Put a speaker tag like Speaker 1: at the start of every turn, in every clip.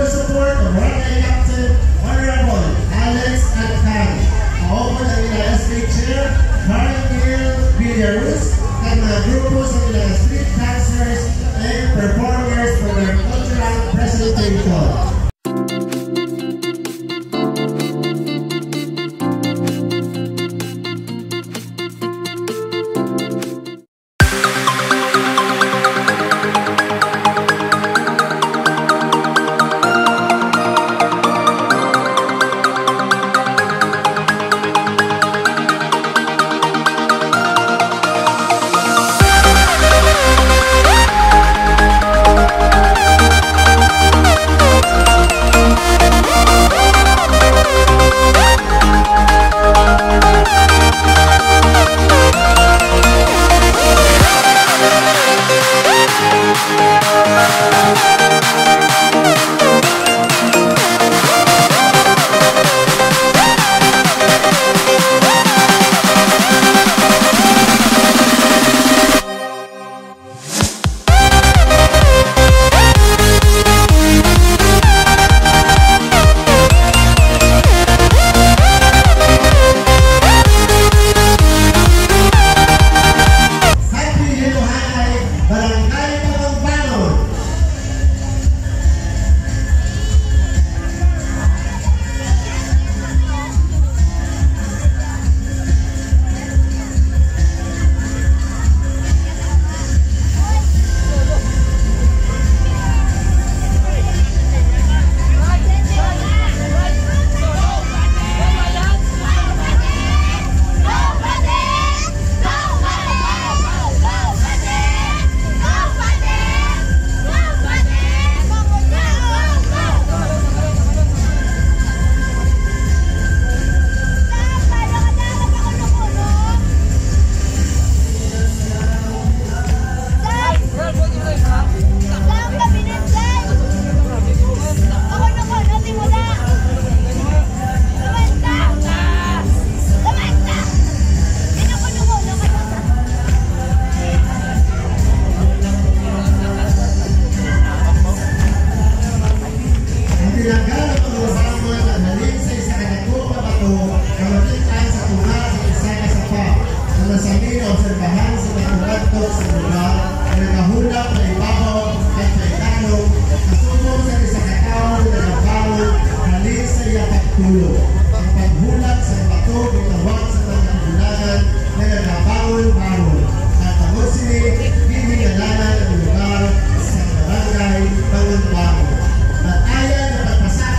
Speaker 1: full support of Barangay Captain Honorable Alex Alcan. Maupod ang ilang street chair, Maringil Villarus, at mga grupo sa ilang street dancers and performers for their cultural presentation. At ayan, napagpasakit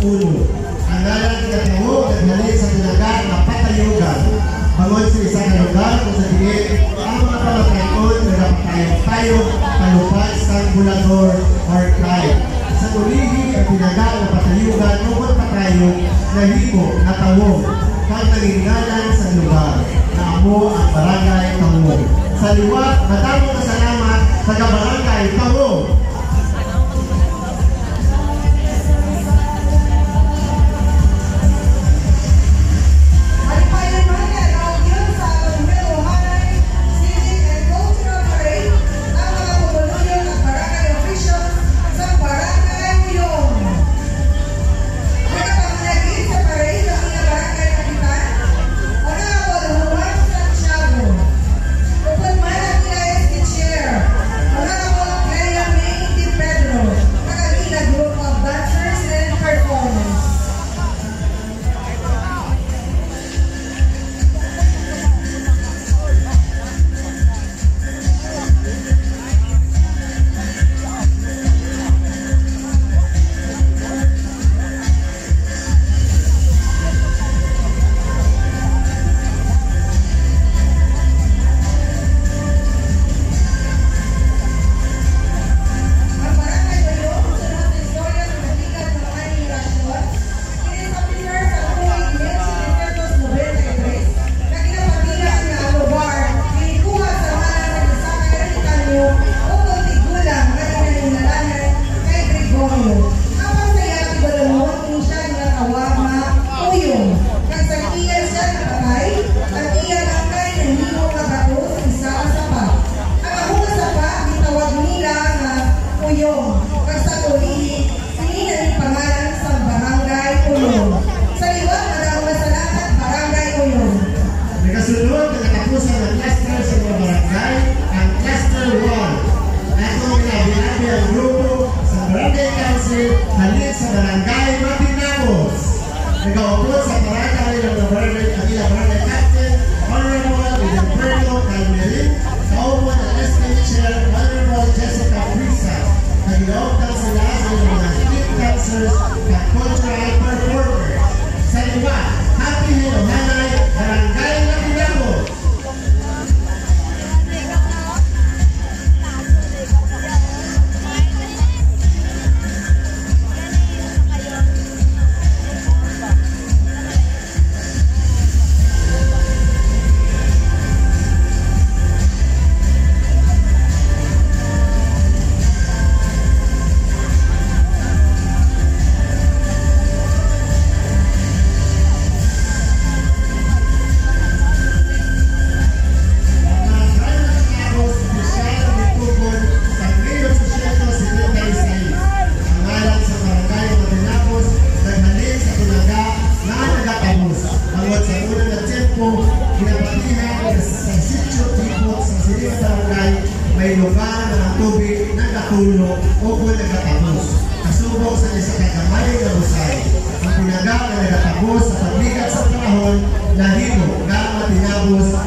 Speaker 1: uno. Ang ngalan kinatawag naghalin sa tinaga na patayugan. Bangon sa isa na lugar kung sa tingin ang mga pamatayon nagapatayo kalupad sa bulador or tribe. Sa ulihi ang tinaga na patayugan nukot patayo na hipo na tawog kang nalingalan sa lugar na amo ang barangay Tawog. Sa liwat, madamong kasalamat sa barangay Tawog. Halid sa barangay Matinapos. Nag-aupot sa barangay ng barangay Captain, Honorable William Calmerin, kaupo ng Estate Chair, Honorable Jessica Prisas. Nag-aupot sila sa mga street dancers at cultural performers. Sa iba, Happy Hinohanay, Barangay Matinapos. May lugar na ang tubig nagkatulog o kung nagkatapos. Kasubok sa isa kagamay na busay. Ang pinaga na nagkatapos sa paglikat sa panahon na hino na matinabos na